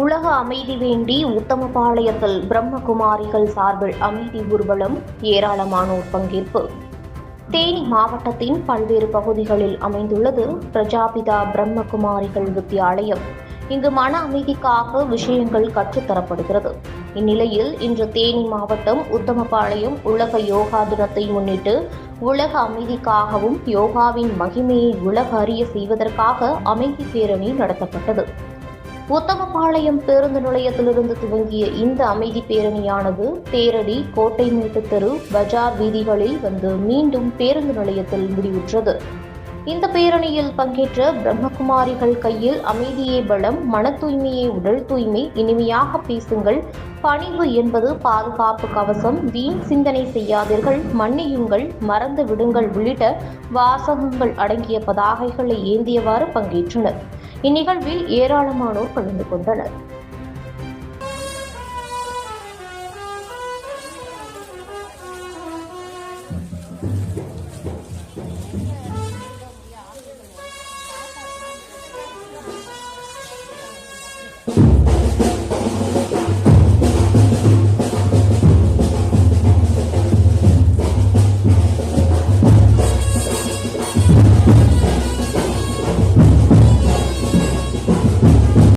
உலக அமைதி வேண்டி உத்தமபாளையத்தில் பிரம்மகுமாரிகள் சார்பில் அமைதி ஊர்வலம், ஏராளமானோர் பங்கேற்பு. தேனி மாவட்டத்தின் பல்வேறு பகுதிகளில் அமைந்துள்ளது பிரஜாபிதா பிரம்மகுமாரிகள் வித்தியாலயம். இங்கு மன அமைதிக்காக விஷயங்கள் கற்றுத்தரப்படுகிறது. இந்நிலையில் இன்று தேனி மாவட்டம் உத்தமபாளையம் உலக யோகா தினத்தை முன்னிட்டு உலக அமைதிக்காகவும் யோகாவின் மகிமையை உலக அறிய செய்வதற்காக அமைதி பேரணி நடத்தப்பட்டது. உத்தமபாளையம் பேருந்து நிலையத்திலிருந்து துவங்கிய இந்த அமைதி பேரணியானது தேரடி, கோட்டைமேட்டு தெரு, பஜார் வீதிகளில் வந்து மீண்டும் பேருந்து நிலையத்தில் முடிவுற்றது. இந்த பேரணியில் பங்கேற்ற பிரம்மகுமாரிகள் கையில் அமைதியே பலம், மன தூய்மையே உடல் தூய்மை, இனிமையாக பேசுங்கள், பணிவு என்பது பாதுகாப்பு கவசம், வீண் சிந்தனை செய்யாதீர்கள், மன்னியுங்கள், மறந்து விடுங்கள் உள்ளிட்ட வாசகங்கள் அடங்கிய பதாகைகளை ஏந்தியவாறு பங்கேற்றனர். இந்நிகழ்வில் ஏராளமானோர் கலந்து கொண்டனர்.